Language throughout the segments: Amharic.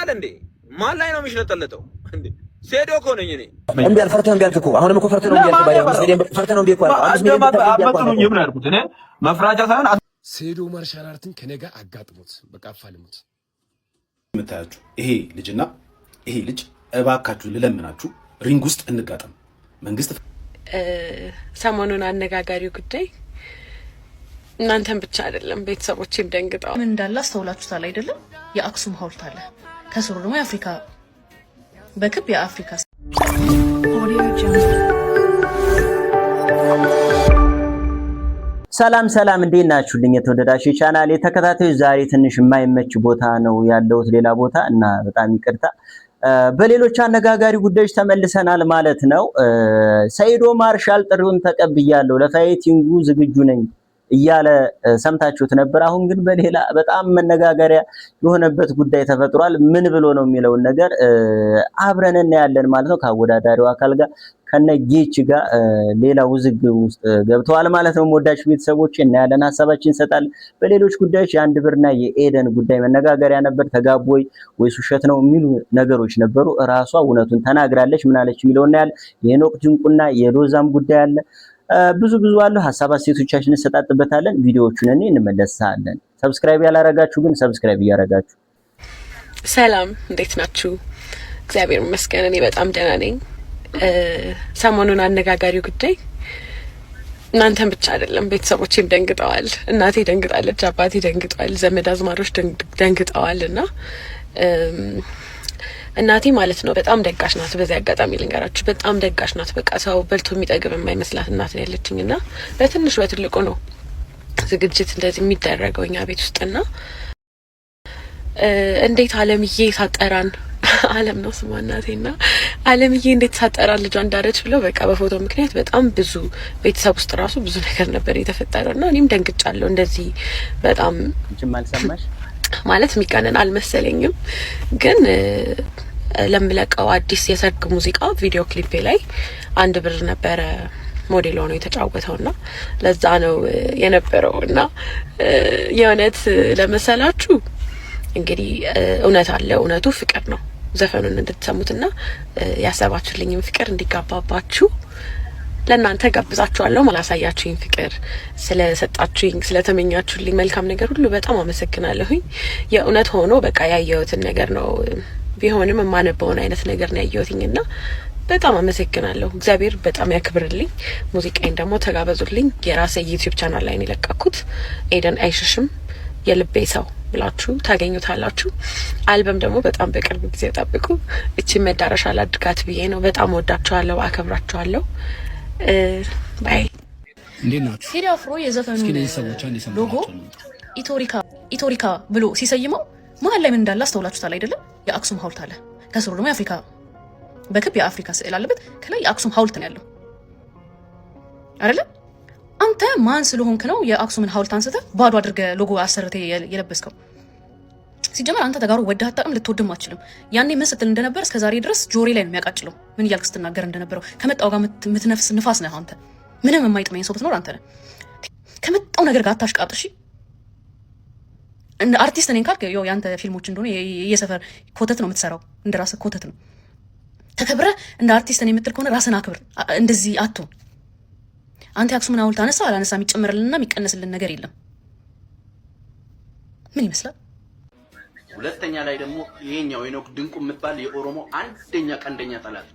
ያማል እንዴ? ማን ላይ ነው የሚሽለጠለጠው እንዴ? ሴዶ እኮ ነኝ እኔ። እንዴ አልፈርተም ቢያልኩ አሁንም እኮ ፈርተህ ነው ቢያልኩ ባይ ፈርተህ ነው ቢያልኩ አመጣጣው ይብራ ያልኩት እኔ መፍራጃ ሳይሆን ሴዶ ማርሻል አርትን ከኔ ጋር አጋጥሞት በቃ አፋልሙት። የምታያችሁ ይሄ ልጅና ይሄ ልጅ እባካችሁ ልለምናችሁ ሪንግ ውስጥ እንጋጠም። መንግስት ሰሞኑን አነጋጋሪው ጉዳይ እናንተም ብቻ አይደለም ቤተሰቦችም ደንግጠዋል። ምን እንዳለ አስተውላችሁታል አይደለም? የአክሱም ሐውልት አለ፣ ከስሩ ደግሞ የአፍሪካ በክብ የአፍሪካ ሰላም ሰላም፣ እንዴት ናችሁልኝ የተወደዳችሁ ቻናሌ ተከታታዮች? ዛሬ ትንሽ የማይመች ቦታ ነው ያለሁት፣ ሌላ ቦታ እና በጣም ይቅርታ። በሌሎች አነጋጋሪ ጉዳዮች ተመልሰናል ማለት ነው። ሰይዶ ማርሻል ጥሪውን ተቀብያለሁ፣ ለፋይቲንጉ ዝግጁ ነኝ እያለ ሰምታችሁት ነበር። አሁን ግን በሌላ በጣም መነጋገሪያ የሆነበት ጉዳይ ተፈጥሯል። ምን ብሎ ነው የሚለውን ነገር አብረን እናያለን ማለት ነው። ከአወዳዳሪው አካል ጋር ከነጌች ጋር ሌላ ውዝግብ ውስጥ ገብተዋል ማለት ነው። ወዳጆች ቤተሰቦች እናያለን፣ ሀሳባችን እንሰጣለን። በሌሎች ጉዳዮች የአንድ ብርና የኤደን ጉዳይ መነጋገሪያ ነበር። ተጋቡ ወይስ ውሸት ነው የሚሉ ነገሮች ነበሩ። እራሷ እውነቱን ተናግራለች። ምን አለች የሚለውን እናያለን። የሄኖክ ድንቁና የሎዛም ጉዳይ አለ። ብዙ አሉ። ሀሳብ አስተያየቶቻችንን እንሰጣጥበታለን። ቪዲዮዎቹን እንመለሳለን። ሰብስክራይብ ያላረጋችሁ ግን ሰብስክራይብ እያረጋችሁ። ሰላም፣ እንዴት ናችሁ? እግዚአብሔር ይመስገን እኔ በጣም ደህና ነኝ። ሰሞኑን አነጋጋሪው ጉዳይ እናንተም ብቻ አይደለም ቤተሰቦችም ደንግጠዋል። እናቴ ደንግጣለች፣ አባቴ ደንግጧል፣ ዘመድ አዝማሮች ደንግጠዋል እና እናቴ ማለት ነው በጣም ደጋሽ ናት። በዚህ አጋጣሚ ልንገራችሁ በጣም ደጋሽ ናት። በቃ ሰው በልቶ የሚጠግብ የማይመስላት እናት ነው ያለችኝ እና በትንሽ በትልቁ ነው ዝግጅት እንደዚህ የሚደረገው እኛ ቤት ውስጥና እንዴት አለምዬ ሳጠራን አለም ነው ስሟ እናቴና አለምዬ እንዴት ሳጠራን ልጇ እንዳረች ብለው በቃ በፎቶ ምክንያት በጣም ብዙ ቤተሰብ ውስጥ ራሱ ብዙ ነገር ነበር የተፈጠረውና እኔም ደንግጫለሁ። እንደዚህ በጣም ጅማል ሰማሽ ማለት የሚቃነን አልመሰለኝም። ግን ለምለቀው አዲስ የሰርግ ሙዚቃ ቪዲዮ ክሊፕ ላይ አንድ ብር ነበረ ሞዴል ሆኖ የተጫወተውና ለዛ ነው የነበረውና የእውነት ለመሰላችሁ እንግዲህ እውነት አለ። እውነቱ ፍቅር ነው። ዘፈኑን እንድትሰሙትና ያሰባችሁልኝም ፍቅር እንዲጋባባችሁ ለእናንተ ጋብዛችኋለሁ። ማላሳያችሁኝ ፍቅር ስለሰጣችሁኝ ስለተመኛችሁልኝ መልካም ነገር ሁሉ በጣም አመሰግናለሁኝ። የእውነት ሆኖ በቃ ያየሁትን ነገር ነው ቢሆንም የማነበውን አይነት ነገር ነው ያየሁትኝና በጣም አመሰግናለሁ። እግዚአብሔር በጣም ያክብርልኝ። ሙዚቃዬን ደግሞ ተጋበዙልኝ። የራሴ ዩቲዩብ ቻናል ላይ ነው የለቀኩት። ኤደን አይሽሽም የልቤ ሰው ብላችሁ ታገኙታላችሁ። አልበም ደግሞ በጣም በቅርብ ጊዜ ጠብቁ። እቺ መዳረሻ ላድርጋት ብዬ ነው። በጣም ወዳችኋለሁ፣ አከብራችኋለሁ። ባይ። እንዴት ናችሁ? ቴዲ አፍሮ የዘፈኑ ሎጎ ኢቶሪካ ብሎ ሲሰይመው መሀል ላይ ምን እንዳለ አስተውላችሁታል አይደለም? የአክሱም ሐውልት አለ፣ ከስሩ ደግሞ የአፍሪካ በክብ የአፍሪካ ስዕል አለበት። ከላይ የአክሱም ሐውልት ነው ያለው አይደለም? አንተ ማን ስለሆንክ ነው የአክሱምን ሐውልት አንስተ ባዶ አድርገህ ሎጎ አሰርተ የለበስከው? ሲጀመር አንተ ተጋሩ ወደህ አታውቅም፣ ልትወድም አትችልም። ያኔ ምን ስትል እንደነበር እስከዛሬ ድረስ ጆሬ ላይ ነው የሚያቃጭለው። ምን እያልክ ስትናገር እንደነበረው ከመጣው ጋር የምትነፍስ ንፋስ ነህ አንተ። ምንም የማይጥመኝ ሰው ብትኖር አንተ ነህ። ከመጣው ነገር ጋር አታሽቃብጥ እሺ። እንደ አርቲስት ነኝ ካልክ ያው ያንተ ፊልሞች እንደሆነ የሰፈር ኮተት ነው የምትሰራው፣ እንደ ራስህ ኮተት ነው። ተከብረህ እንደ አርቲስት ነኝ የምትል ከሆነ ራስህን አክብር። እንደዚህ አትሁን። አንተ የአክሱምን ሐውልት አነሳ አላነሳ የሚጨመርልንና የሚቀነስልን ነገር የለም። ምን ይመስላል? ሁለተኛ ላይ ደግሞ ይሄኛው ሄኖክ ድንቁ የምትባል የኦሮሞ አንደኛ ቀንደኛ ጠላት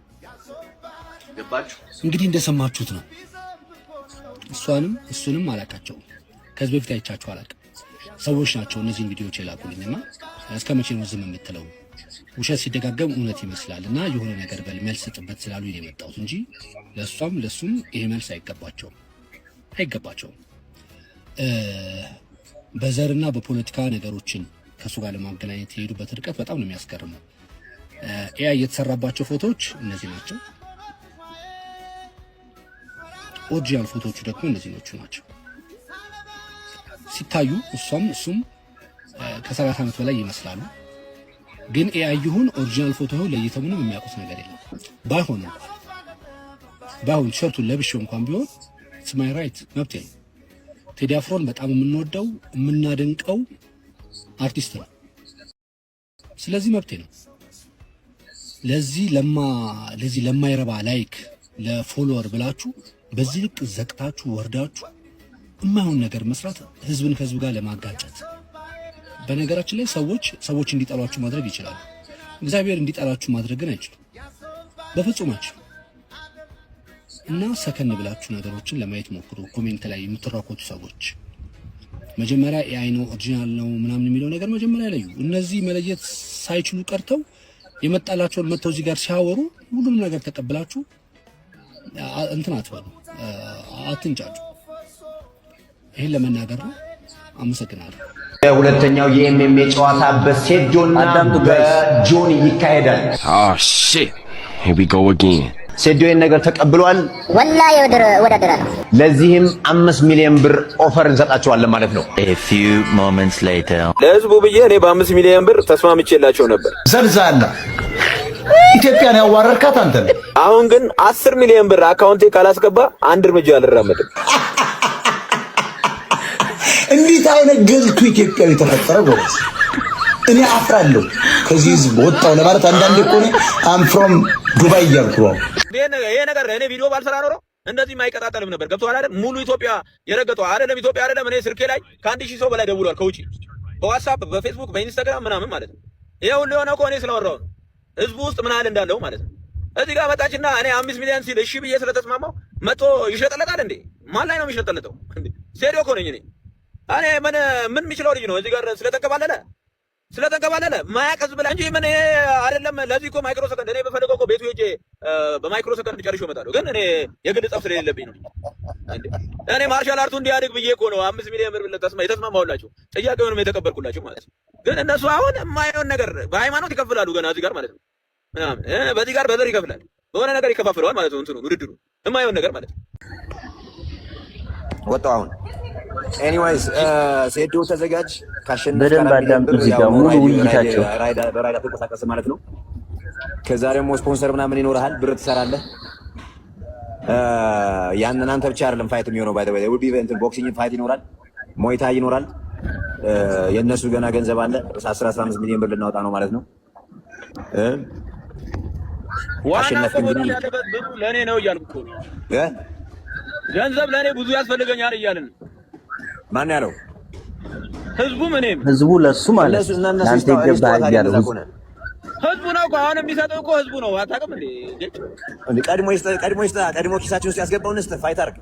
ገባችሁ? እንግዲህ እንደሰማችሁት ነው። እሱንም አላቃቸው ከዚህ በፊት አይቻችሁ አላውቅም። ሰዎች ናቸው እነዚህን ቪዲዮዎች የላኩልኝና እስከ መቼ ነው ዝም የምትለው? ውሸት ሲደጋገም እውነት ይመስላልና የሆነ ነገር በል መልስ ስጥበት ስላሉ ነው የመጣሁት እንጂ ለሱም ይሄ መልስ አይገባቸውም። በዘርና በፖለቲካ ነገሮችን ከሱ ጋር ለማገናኘት የሄዱበት ርቀት በጣም ነው የሚያስገርመው። ኤአይ የተሰራባቸው ፎቶዎች እነዚህ ናቸው። ኦሪጂናል ፎቶዎቹ ደግሞ እነዚህ ናቸው። ሲታዩ እሱም ከ7 ዓመት በላይ ይመስላሉ። ግን ኤአይ ይሁን ኦሪጂናል ፎቶ ይሁን ለይተው ምንም የሚያውቁት ነገር የለም። ባይሆን ቲሸርቱን ለብሼው እንኳን ቢሆን ስማይ ራይት መብቴ ነው። ቴዲ አፍሮን በጣም የምንወደው የምናደንቀው አርቲስት ነው። ስለዚህ መብቴ ነው። ለዚህ ለማይረባ ላይክ ለፎሎወር ብላችሁ በዚህ ልክ ዘቅታችሁ ወርዳችሁ የማይሆን ነገር መስራት ህዝብን ከህዝብ ጋር ለማጋጨት። በነገራችን ላይ ሰዎች እንዲጠሏችሁ ማድረግ ይችላሉ። እግዚአብሔር እንዲጠላችሁ ማድረግ ግን አይችልም፣ በፍጹም አይችልም። እና ሰከን ብላችሁ ነገሮችን ለማየት ሞክሩ። ኮሜንት ላይ የምትራኮቱ ሰዎች መጀመሪያ ኤአይ ነው ኦሪጂናል ነው ምናምን የሚለው ነገር መጀመሪያ ለዩ። እነዚህ መለየት ሳይችሉ ቀርተው የመጣላቸውን መተው እዚህ ጋር ሲያወሩ ሁሉም ነገር ተቀብላችሁ እንትን አትበሉ፣ አትንጫጩ። ይሄን ለመናገር ነው። አመሰግናለሁ። ሁለተኛው የኤምኤምኤ ጨዋታ በሴዶና በጆኒ ይካሄዳል። shit, here we go again. ሴዶ ይሄን ነገር ተቀብሏል። ወላሂ ወዳደራለሁ። ለዚህም 5 ሚሊዮን ብር ኦፈር እንሰጣቸዋለን ማለት ነው። A few moments later ለህዝቡ ብዬ እኔ በ5 ሚሊዮን ብር ተስማምቼላቸው ነበር። ዘልዛላ ኢትዮጵያን ያዋረድካት አንተ ነህ። አሁን ግን 10 ሚሊዮን ብር አካውንቴ ካላስገባ አንድ እርምጃ አልራመድም። እንዴት አይነት ገልቱ ኢትዮጵያዊ ተፈጠረ ጎበዝ። እኔ አፍራለሁ ከዚህ ህዝብ ወጣው ለማለት አንዳንዴ እኮ እኔ አም ፍሮም ዱባይ እያልኩ ነው። ይሄ ነገር እኔ ቪዲዮ ባልሰራ ኖሮ እንደዚህ ማይቀጣጠልም ነበር። ገብቶሃል አይደል? ሙሉ ኢትዮጵያ የረገጠው አይደለም ኢትዮጵያ አይደለም። እኔ ስልኬ ላይ ከ1000 ሰው በላይ ደውሏል ከውጪ በዋትስአፕ በፌስቡክ በኢንስታግራም ምናምን ማለት ነው። ይሄ ሁሉ የሆነው እኮ እኔ ስለወራው ነው። ህዝቡ ውስጥ ምን ያህል እንዳለው ማለት ነው። እዚህ ጋር መጣችና እኔ 5 ሚሊዮን ሲል እሺ ብዬ ስለተስማማው መጥቶ ይሸጠለታል እንዴ? ማን ላይ ነው የሚሸጠለተው እንዴ? ሴዲዮ እኮ ነኝ እኔ ምን የሚችለው ልጅ ነው እዚህ ጋር ስለተንከባለለ ማያቀዝ ብላ እንጂ ምን አይደለም። ለዚህ እኮ ማይክሮ ሰከንድ እኔ በፈለገው እኮ ቤቱ ሄጄ በማይክሮ ሰከንድ ጨርሼ እመጣለሁ። ግን እኔ የግል ጸብ ስለሌለብኝ ነው እንዴ። እኔ ማርሻል አርቱ እንዲያድግ ብዬ እኮ ነው 5 ሚሊዮን ብር የተስማማሁላችሁ፣ ጥያቄውንም የተቀበልኩላችሁ ማለት ነው። ግን እነሱ አሁን የማይሆን ነገር በሃይማኖት ይከፍላሉ ገና እዚህ ጋር ማለት ነው። በዚህ ጋር በዘር ይከፍላል፣ በሆነ ነገር ይከፋፍለዋል ማለት ነው። እንትኑ ውድድሩ የማይሆን ነገር ማለት ነው። ወጣው አሁን ኤኒዌይስ ሴዶ ተዘጋጅ። ካሸነፈ በደንብ አዳምጡ። እዚህ ጋር ሙሉ ውይይታቸው በራይዳ ተንቀሳቀስ ማለት ነው። ከዛ ደግሞ ስፖንሰር ምናምን ይኖርሃል፣ ብር ትሰራለህ። ያንን አንተ ብቻ አይደለም ፋይት የሚሆነው ባይ ዘ ወይ will be እንትን ቦክሲንግ ፋይት ይኖራል፣ ሞይታ ይኖራል። የነሱ ገና ገንዘብ አለ። 10-15 ሚሊዮን ብር ልናወጣ ነው ማለት ነው። ዋናው ቆቦታ ያለበት ብሩ ለኔ ነው እያልኩ እኮ ነው። ገንዘብ ለኔ ብዙ ያስፈልገኛል እያልን ነው። ማን ያለው? ህዝቡም እኔም። ህዝቡ ለሱ ማለት አንተ ይገባል ያለው ህዝቡ ነው እኮ አሁን የሚሰጠው እኮ ህዝቡ ነው። አታውቅም እንዴ? ቀድሞ ኪሳችን ውስጥ ያስገባውን እስተ ፋይት አድርግ።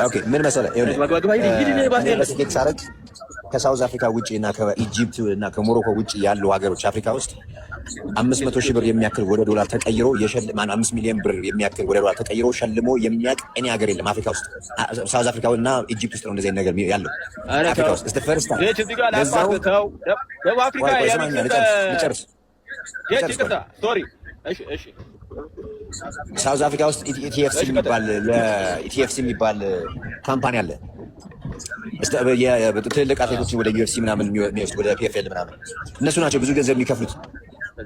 ኦኬ ምን መሰለህ ከሳውዝ አፍሪካ ውጪ እና ከኢጂፕት እና ከሞሮኮ ውጪ ያሉ ሀገሮች አፍሪካ ውስጥ 500 ሺህ ብር የሚያክል ወደ ዶላር ተቀይሮ 5 ሚሊዮን ብር የሚያክል ወደ ዶላር ተቀይሮ ሸልሞ የሚያውቅ እኔ ሀገር የለም አፍሪካ ውስጥ። ሳውዝ አፍሪካ እና ኢጂፕት ውስጥ ነው እንደዚህ ነገር ያለው አፍሪካ ውስጥ። እስቲ ፈርስት ሳውዝ አፍሪካ ውስጥ ኢቲኤፍሲ የሚባል ካምፓኒ አለ። ትልልቅ አትሌቶችን ወደ ዩኤፍሲ ምናምን የሚወስድ ወደ ፒኤፍኤል ምናምን እነሱ ናቸው ብዙ ገንዘብ የሚከፍሉት።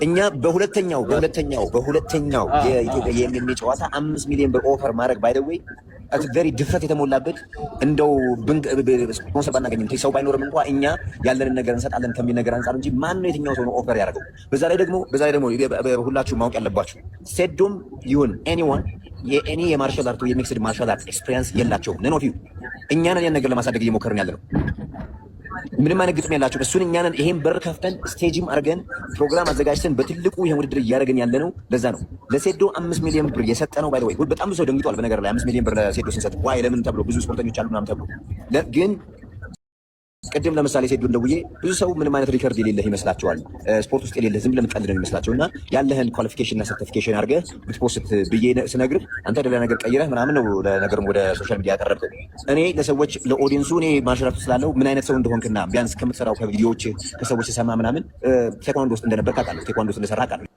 እኛ በሁለተኛው የኢትዮጵያ የኤምኤምኤ ጨዋታ 5 ሚሊዮን ብር ኦፈር ማድረግ ባይ ዘ ዌይ ቬሪ ድፍረት የተሞላበት እንደው ስፖንሰር ባናገኝም ሰው ባይኖርም እንኳ እኛ ያለንን ነገር እንሰጣለን ከሚል ነገር አንጻር እንጂ ማን ነው የትኛው ሰው ነው ኦፈር ያደረገው? በዛ ላይ ደግሞ ሁላችሁ ማወቅ ያለባችሁ ሴዶም ይሁን ኤኒዋን የኤኒ የማርሻል አርት የሚክስድ ማርሻል አርት ኤክስፒሪየንስ የላቸውም። ነን ኦፍ ዩ እኛ ነን ያን ነገር ለማሳደግ እየሞከርን ያለ ነው። ምንም አይነት ግጥም ያላቸው እሱን እኛ ነን። ይሄን በር ከፍተን ስቴጅም አድርገን ፕሮግራም አዘጋጅተን በትልቁ ይሄን ውድድር እያደረግን ያለ ነው። ለዛ ነው ለሴዶ 5 ሚሊዮን ብር የሰጠ ነው። ባይ ዘ ወይ በጣም ብዙ ሰው ደንግጧል። በነገር ላይ 5 ሚሊዮን ብር ለሴዶ ስንሰጥ ዋይ ለምን ተብሎ ብዙ ስፖርተኞች አሉ ምናምን ተብሎ ግን ቅድም ለምሳሌ ሴዶ እንደውዬ ብዙ ሰው ምንም አይነት ሪከርድ የሌለህ ይመስላቸዋል። ስፖርት ውስጥ የሌለህ ዝም ብለህ የምትቀልድ ነው የሚመስላቸው እና ያለህን ኳሊፊኬሽን እና ሰርቲፊኬሽን አድርገህ ብትፖስት ብዬ ስነግርህ አንተ ሌላ ነገር ቀይረህ ምናምን ነው ለነገርም ወደ ሶሻል ሚዲያ ያቀረብከው። እኔ ለሰዎች ለኦዲየንሱ እኔ ማርሻል አርት ስላለው ምን አይነት ሰው እንደሆንክና ቢያንስ ከምትሰራው ከቪዲዮዎች ከሰዎች ስሰማ ምናምን ቴኳንዶ ውስጥ እንደነበር ታውቃለህ። ቴኳንዶ ውስጥ እንደሰራ አውቃለሁ።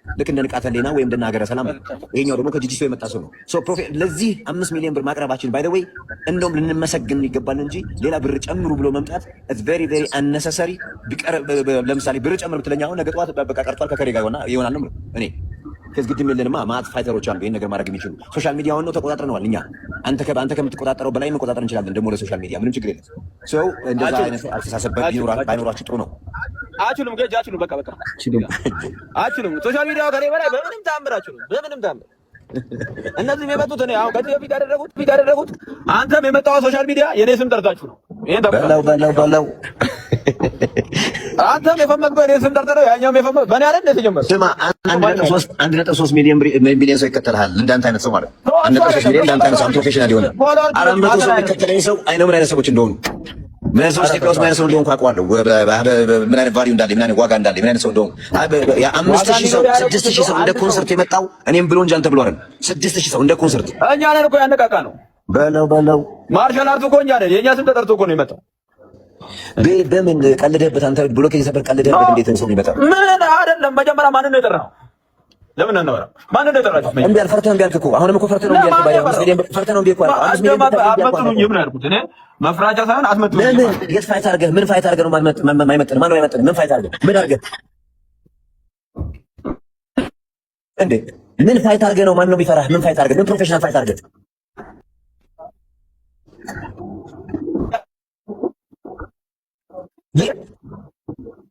ልክ እንደ ንቃተ ህሊና ወይም እንደ ሀገረ ሰላም። ይሄኛው ደግሞ ከጂጂሶ የመጣ ሰው ነው። ለዚህ 5 ሚሊዮን ብር ማቅረባችን ባይ ዘ ወይ እንደውም ልንመሰግን ይገባል እንጂ ሌላ ብር ጨምሩ ብሎ መምጣት ኢትስ ቬሪ ቬሪ አንነሰሰሪ። ለምሳሌ ብር ጨምር ብትለኝ አሁን ነገ ጠዋት በቃ ቀርቷል ከከሬ ጋር ይሆናል ነው እኔ ከዚህ ግድም የለንማ ማት ፋይተሮች አሉ ይሄን ነገር ማድረግ የሚችሉ ሶሻል ሚዲያውን ነው ተቆጣጥረነዋል እኛ አንተ ከምትቆጣጠረው በላይ መቆጣጠር እንችላለን ደግሞ ለሶሻል ሚዲያ ምንም ችግር የለም ሰው እንደዛ አይነት አስተሳሰብ ባይኖራችሁ ጥሩ ነው አችሉም ገጅ አችሉም በቃ አችሉም ሶሻል ሚዲያው ከኔ በላይ በምንም ታምራችሁ ነው በምንም ታምር እነዚህም የመጡት እኔ አሁን ከዚህ በፊት ያደረጉት አንተም የመጣው ሶሻል ሚዲያ የኔ ስም ጠርታችሁ ነው ይሄን በለው አንተም የፈመግበው የኔ ስም ጠርተህ ነው ያኛውም የፈመግ በእኔ አይደል የተጀመረው ስማ 1.3 ሚሊዮን ሰው ይከተልሃል እንዳንተ አይነት ሰው ማለት 1.3 ሚሊዮን እንዳንተ አይነት ሰው ፕሮፌሽናል ይሆናል 400 ሰው ይከተለኝ ሰው አይነው ምን አይነት ሰዎች እንደሆኑ ምን አይነት ሰው ኢትዮጵያ ውስጥ ምን አይነት ሰው እንደሆኑ አውቀዋለሁ ምን አይነት ቫልዩ እንዳለ ምን አይነት ዋጋ እንዳለ ምን አይነት ሰው እንደሆኑ ያ 5000 ሰው 6000 ሰው እንደ ኮንሰርት የመጣው እኔም ብሎ እንጂ አንተ ብሎ አይደል 6000 ሰው እንደ ኮንሰርት እኛ ነን እኮ ያነቃቃ ነው በለው ማርሻል አርቱ እኮ እኛ ነን የኛ ስም ተጠርቶ እኮ ነው የመጣው በምን ቀልደህበት አንተ ብሎክ የሰበር ቀልደህበት እንዴት ነው ሰው የሚመጣው ምን አይደለም መጀመሪያ ማንን ነው የጠራው ለምን ነው ማንን ነው የጠራው እንዴ አልፈርተህም ቢያልክ እኮ አሁንም እኮ ፈርተህ ነው ቢያልክ ባያ ፈርተህ ነው ቢያልክ 5 ሚሊዮን አትመጥኑኝ ምን ያልኩት እኔ መፍራቻ ሳይሆን አትመጥኑኝ ለምን የት ፋይት አድርገህ ምን ፋይት አድርገህ ነው ማይመጥን ማን ነው የማይመጥን ምን ፋይት አድርገህ ምን አድርገህ እንዴ ምን ፋይት አድርገህ ነው ማን ነው ቢፈራህ ምን ፋይት አድርገህ ምን ፕሮፌሽናል ፋይት አድርገህ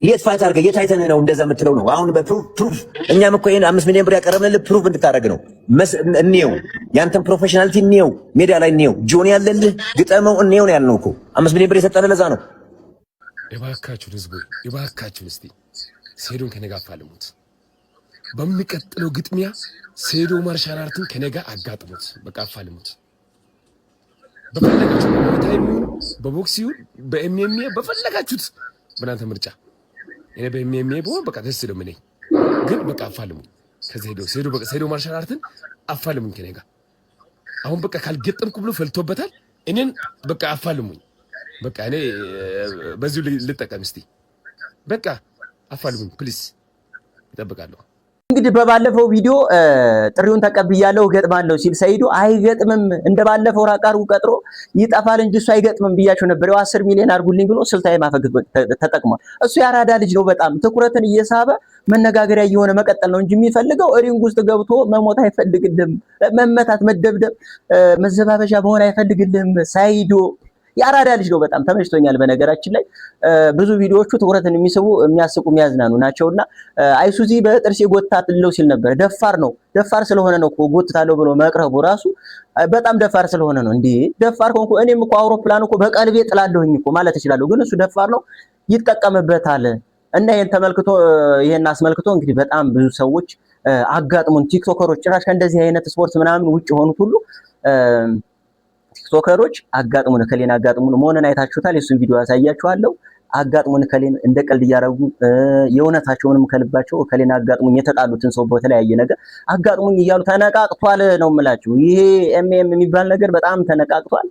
የት ፋይት አድርገህ የት አይተህ ነው እንደዛ የምትለው ነው አሁን በፕሩፍ እኛም እኮ ይሄን 5 ሚሊዮን ብር ያቀረብንልህ ፕሩፍ እንድታደርግ ነው እንየው ያንተን ፕሮፌሽናሊቲ እንየው ሜዳ ላይ እንየው ጆኒ ያለልህ ግጠመው እንየው ነው ያልነው እኮ 5 ሚሊዮን ብር የሰጠንህ ለዛ ነው እባካችሁ ህዝቡ እባካችሁ እስቲ ሴዶን ከነጋ አፋልሙት በሚቀጥለው ግጥሚያ ሴዶ ማርሻል አርትን ከነጋ አጋጥሙት በቃ አፋልሙት በፈለጋችሁት በታይም በቦክስ ይሁን በኤምኤምኤ በፈለጋችሁት በእናንተ ምርጫ እኔ በኤምኤምኤ በሆነ በቃ ደስ ይለው ምን ግን በቃ አፋልሙኝ ከዚህ ሴዶ ማርሻል አርትን አፋልሙኝ ከኔ ጋር አሁን በቃ ካልገጠምኩ ብሎ ፈልቶበታል እኔን በቃ አፋልሙኝ በቃ እኔ በዚሁ ልጠቀም እስቲ በቃ አፋልሙኝ ፕሊዝ ይጠብቃለሁ እንግዲህ በባለፈው ቪዲዮ ጥሪውን ተቀብያለሁ ገጥማለሁ ሲል ሰይዶ አይገጥምም እንደባለፈው ራቃሩ ቀጥሮ ይጣፋል እንጂ እሱ አይገጥምም ብያቸው ነበር 10 ሚሊዮን አርጉልኝ ብሎ ስልታዊ ማፈግት ተጠቅሟል እሱ ያራዳ ልጅ ነው በጣም ትኩረትን እየሳበ መነጋገሪያ እየሆነ መቀጠል ነው እንጂ የሚፈልገው ሪንግ ውስጥ ገብቶ መሞት አይፈልግልም መመታት መደብደብ መዘባበሻ መሆን አይፈልግልም ሰይዶ ያራዳ ልጅ ነው በጣም ተመችቶኛል በነገራችን ላይ ብዙ ቪዲዮዎቹ ትኩረትን የሚስቡ የሚያስቁ የሚያዝናኑ ናቸውና አይሱዚ በጥርስ የጎታትለው ሲል ነበር ደፋር ስለሆነ ነው እኮ ጎትታለው ብሎ መቅረቡ ራሱ በጣም ደፋር ስለሆነ ነው እንዴ ደፋር ኮንኩ እኔም እኮ አውሮፕላን እኮ በቀልቤ ጥላለሁኝ እኮ ማለት እችላለሁ ግን እሱ ደፋር ነው ይተቀመበታል እና ይሄን አስመልክቶ እንግዲህ በጣም ብዙ ሰዎች አጋጥሙን ቲክቶከሮች ጭራሽ ከእንደዚህ አይነት ስፖርት ምናምን ውጭ ሆኑት ሁሉ ቲክቶከሮች አጋጥሙን ከሌና አጋጥሙን መሆንን አይታችሁታል የሱን ቪዲዮ ያሳያችኋለሁ አጋጥሙን ከሌን እንደ ቀልድ ያረጉ የእውነታቸውንም ከልባቸው ከሌና አጋጥሙን የተጣሉትን ሰው በተለያየ ነገር አጋጥሙን ይያሉ ተነቃቅቷል ነው የምላችሁ ይሄ ኤምኤም የሚባል ነገር በጣም ተነቃቅቷል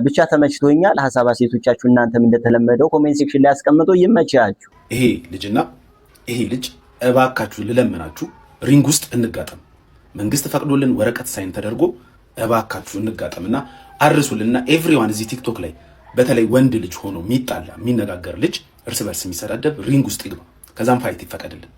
ብቻ ተመችቶኛል ሐሳብ አስተያየቶቻችሁ እናንተም እንደተለመደው ኮሜንት ሴክሽን ላይ አስቀምጡ ይመቻችሁ ይሄ ልጅና ይሄ ልጅ እባካችሁ ልለምናችሁ ሪንግ ውስጥ እንጋጠም መንግስት ፈቅዶልን ወረቀት ሳይን ተደርጎ እባካችሁ እንጋጠምና አርሱልና ኤቭሪዋን እዚህ ቲክቶክ ላይ በተለይ ወንድ ልጅ ሆኖ የሚጣላ የሚነጋገር ልጅ እርስ በርስ የሚሰዳደብ ሪንግ ውስጥ ይግባ ከዛም ፋይት ይፈቀድልን